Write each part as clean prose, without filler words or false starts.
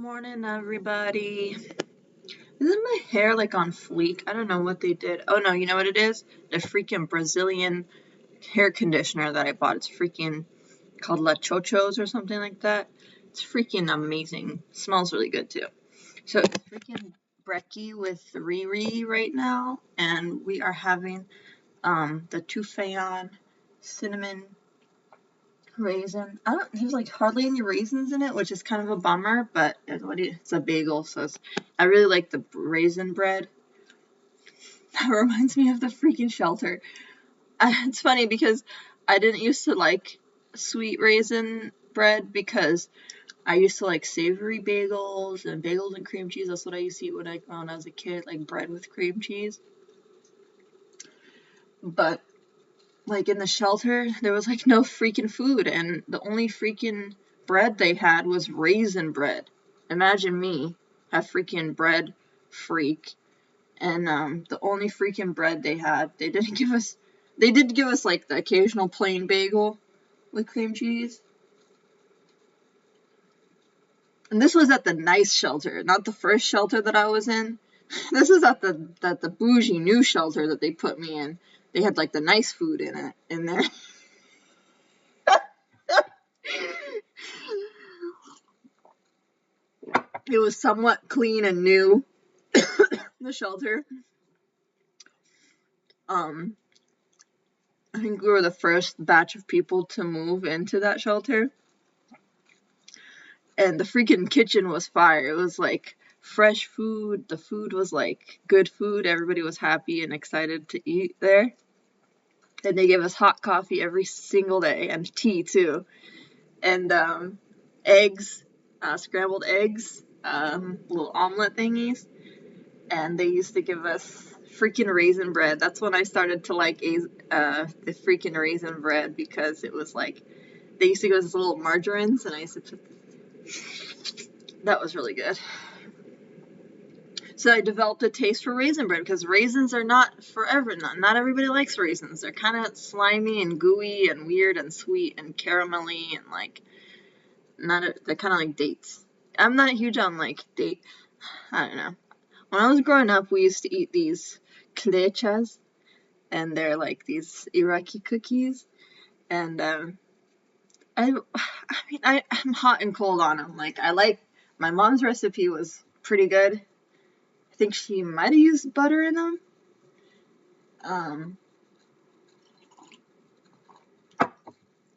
Morning, everybody. Isn't my hair like on fleek? I don't know what they did. Oh no, you know what it is? The freaking Brazilian hair conditioner that I bought. It's freaking called La Chochos or something like that. It's freaking amazing. Smells really good too. So it's freaking brekkie with Riri right now, and we are having the Tufayon cinnamon raisin. There's like hardly any raisins in it, which is kind of a bummer, but it's a bagel, so I really like the raisin bread. That reminds me of the freaking shelter. It's funny because I didn't used to like sweet raisin bread because I used to like savory bagels and cream cheese. That's what I used to eat when I was a kid, like bread with cream cheese. But like in the shelter, there was like no freaking food, and the only freaking bread they had was raisin bread. Imagine me, a freaking bread freak, and the only freaking bread they had, they did give us like the occasional plain bagel with cream cheese. And this was at the nice shelter, not the first shelter that I was in. This is at the bougie new shelter that they put me in. They had like the nice food in there. It was somewhat clean and new, the shelter. I think we were the first batch of people to move into that shelter. And the freaking kitchen was fire. It was like fresh food. The food was like good food. Everybody was happy and excited to eat there. And they gave us hot coffee every single day and tea too. And eggs, scrambled eggs, little omelet thingies. And they used to give us freaking raisin bread. That's when I started to like the freaking raisin bread, because it was like they used to give us little margarines, and I used to put that was really good. So I developed a taste for raisin bread because raisins are not for everyone. Not everybody likes raisins. They're kind of slimy and gooey and weird and sweet and caramelly and like they're kind of like dates. I'm not huge on like date. I don't know. When I was growing up, we used to eat these klechas, and they're like these Iraqi cookies. And I'm hot and cold on them. Like my mom's recipe was pretty good. I think she might have used butter in them.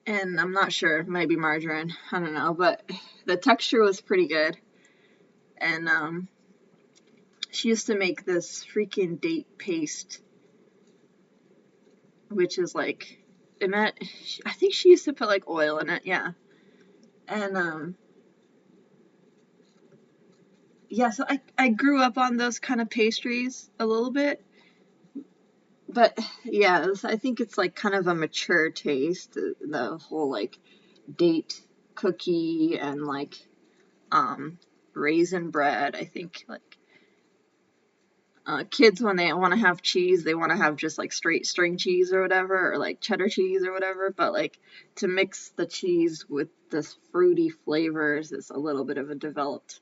And I'm not sure, maybe margarine. I don't know, but the texture was pretty good. And she used to make this freaking date paste, which is like, I think she used to put like oil in it, yeah. And yeah, so I grew up on those kind of pastries a little bit. But yeah, I think it's like kind of a mature taste, the whole like date cookie and like raisin bread. I think like kids, when they want to have cheese, they want to have just like straight string cheese or whatever, or like cheddar cheese or whatever. But like to mix the cheese with this fruity flavors is a little bit of a developed,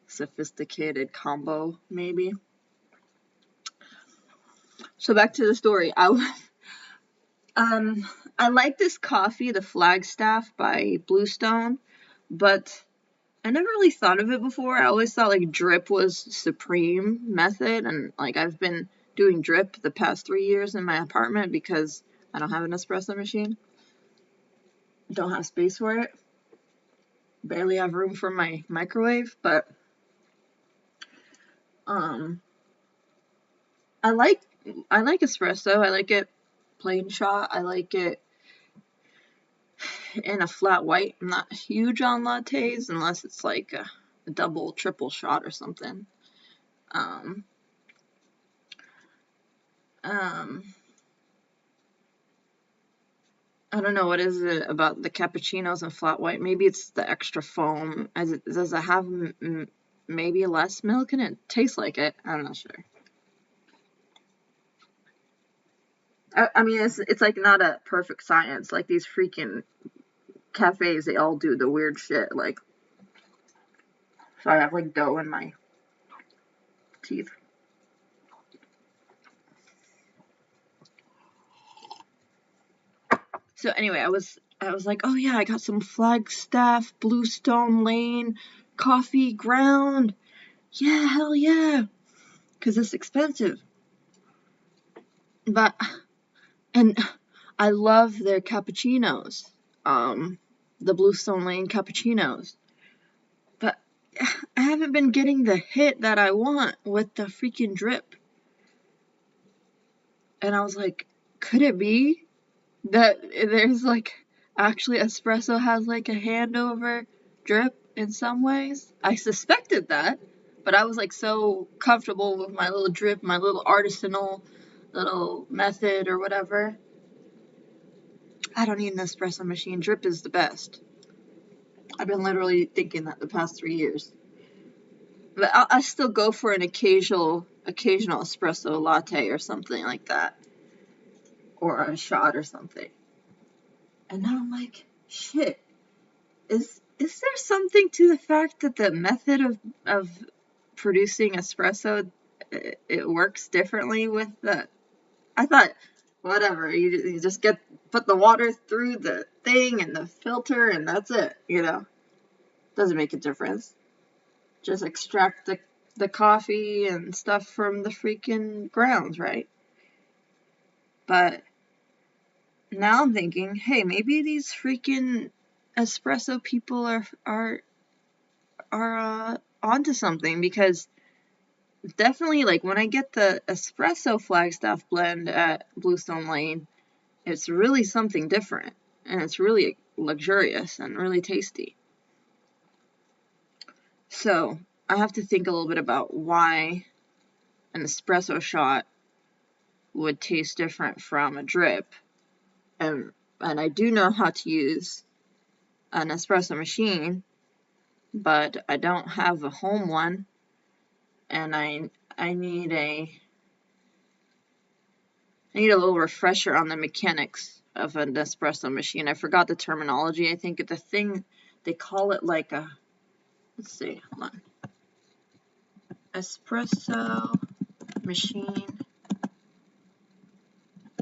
sophisticated combo, maybe. So back to the story. I like this coffee, the Flagstaff by Bluestone, but I never really thought of it before. I always thought like drip was supreme method, and like I've been doing drip the past 3 years in my apartment because I don't have an espresso machine. Don't have space for it. Barely have room for my microwave, but um I like espresso. I like it plain shot. I like it in a flat white. I'm not huge on lattes unless it's like a double, triple shot or something. Um, um, I don't know, what is it about the cappuccinos and flat white? Maybe it's the extra foam. Does it have maybe less milk in it? Tastes like it. I'm not sure. I mean, it's like not a perfect science. Like these freaking cafes, they all do the weird shit. Like So I have like dough in my teeth. So anyway, I was like, oh yeah, I got some Flagstaff Bluestone Lane coffee ground. Yeah, hell yeah. Because it's expensive. But, and I love their cappuccinos. The Bluestone Lane cappuccinos. But I haven't been getting the hit that I want with the freaking drip. And I was like, could it be that there's like, actually espresso has like a handover drip in some ways? I suspected that, but I was like so comfortable with my little drip, my little artisanal little method or whatever. I don't need an espresso machine. Drip is the best. I've been literally thinking that the past 3 years. But I still go for an occasional espresso latte or something like that, or a shot or something. And now I'm like, shit. Is there something to the fact that the method of producing espresso, it works differently with the? I thought, whatever, you just put the water through the thing and the filter and that's it, Doesn't make a difference. Just extract the coffee and stuff from the freaking grounds, right? But now I'm thinking, hey, maybe these freaking espresso people are onto something, because definitely, like, when I get the espresso Flagstaff blend at Bluestone Lane, it's really something different, and it's really luxurious and really tasty. So I have to think a little bit about why an espresso shot would taste different from a drip, and I do know how to use an espresso machine, but I don't have a home one, and I need a little refresher on the mechanics of an espresso machine. I forgot the terminology. I think the thing, they call it like a, let's see, hold on. Espresso machine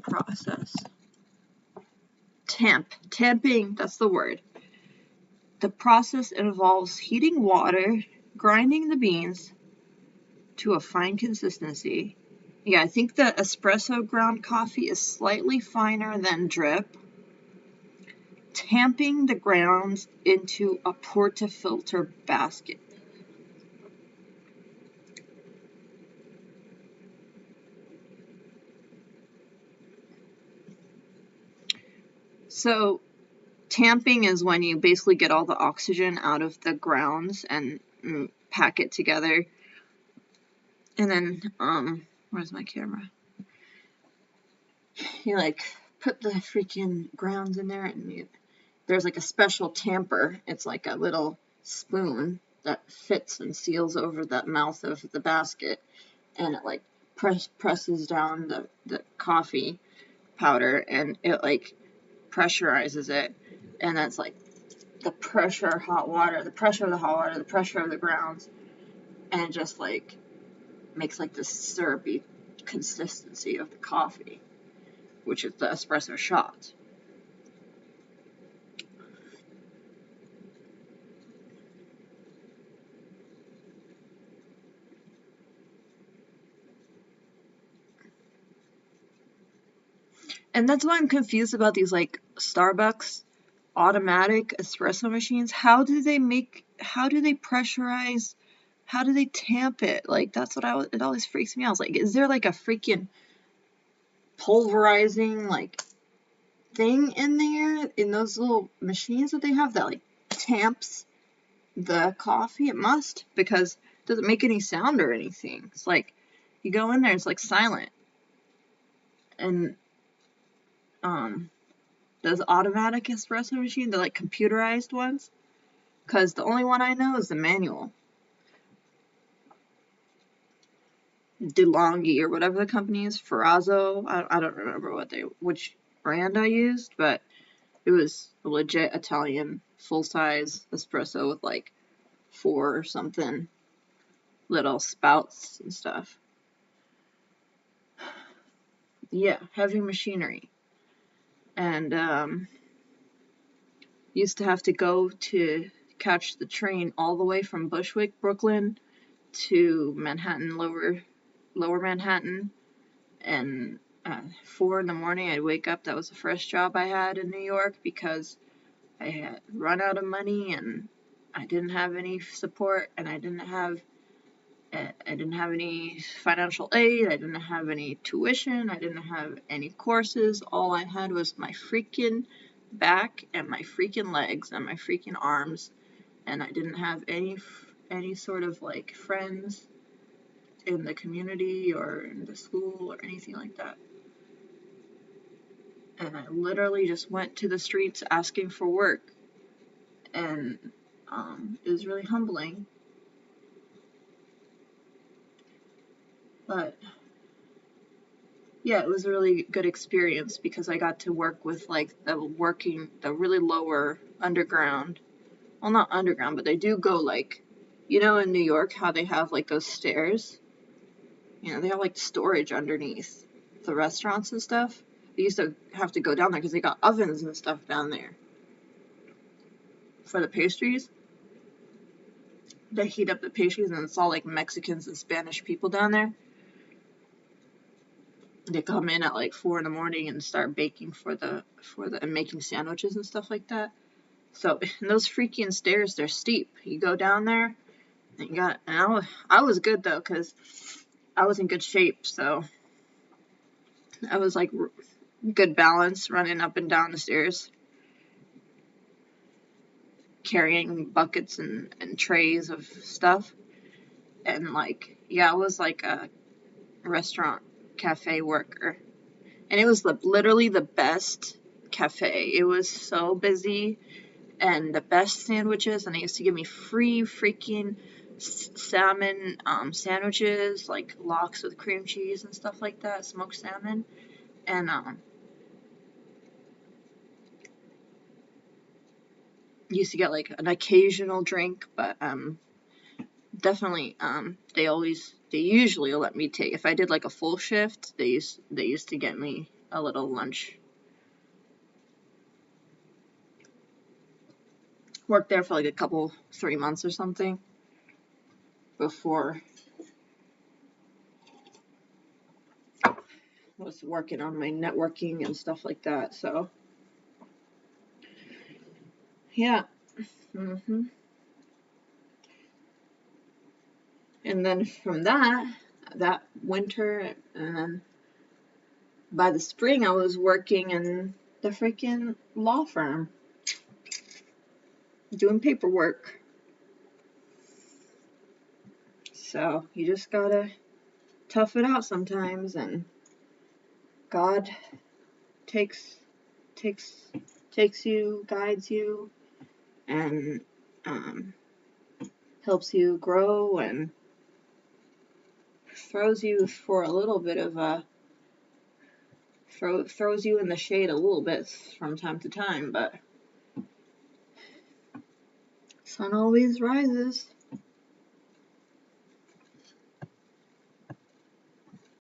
process. Tamping, that's the word. The process involves heating water, grinding the beans to a fine consistency. Yeah, I think the espresso ground coffee is slightly finer than drip. Tamping the grounds into a portafilter basket. So tamping is when you basically get all the oxygen out of the grounds and pack it together. And then, where's my camera? You like put the freaking grounds in there, and there's like a special tamper. It's like a little spoon that fits and seals over the mouth of the basket, and it like presses down the coffee powder, and it like pressurizes it, and that's like the pressure of the hot water, the pressure of the grounds, and it just like makes like this syrupy consistency of the coffee, which is the espresso shot. And that's why I'm confused about these like Starbucks automatic espresso machines. How do they pressurize? How do they tamp it? Like, that's what it always freaks me out. It's like, is there like a freaking pulverizing like thing in there in those little machines that they have that like tamps the coffee? It must, because it doesn't make any sound or anything. It's like you go in there, it's like silent. And those automatic espresso machines, they're like computerized ones, because the only one I know is the manual. DeLonghi or whatever the company is, Ferrazzo. I don't remember which brand I used, but it was a legit Italian full-size espresso with like 4 or something, little spouts and stuff. Yeah, heavy machinery. And used to have to go to catch the train all the way from Bushwick, Brooklyn to Manhattan, lower Manhattan, and 4 in the morning I'd wake up. That was the first job I had in New York because I had run out of money and I didn't have any support, and I didn't have any financial aid, I didn't have any tuition, I didn't have any courses. All I had was my freaking back and my freaking legs and my freaking arms, and I didn't have any sort of like friends in the community or in the school or anything like that. And I literally just went to the streets asking for work, and it was really humbling. But yeah, it was a really good experience because I got to work with like the really lower underground. Well, not underground, but they do go like, in New York, how they have like those stairs. They have like storage underneath the restaurants and stuff. They used to have to go down there because they got ovens and stuff down there for the pastries. They heat up the pastries, and it's all like Mexicans and Spanish people down there. They come in at like 4 in the morning and start baking and making sandwiches and stuff like that. So, and those freaking stairs, they're steep. You go down there, and I was good though, because I was in good shape, so I was like good balance running up and down the stairs, carrying buckets and trays of stuff. And like, yeah, I was like a restaurant cafe worker. And it was literally the best cafe. It was so busy, and the best sandwiches, and they used to give me free freaking salmon sandwiches, like lox with cream cheese and stuff like that, smoked salmon. And used to get like an occasional drink, but definitely they usually let me take, if I did like a full shift, they used to get me a little lunch. Worked there for like 3 months or something before I was working on my networking and stuff like that. So yeah. And then from that winter, and then by the spring, I was working in the freaking law firm doing paperwork. So you just gotta tough it out sometimes, and God takes you, guides you, and helps you grow, and throws you for a little bit of a throws you in the shade a little bit from time to time, but sun always rises.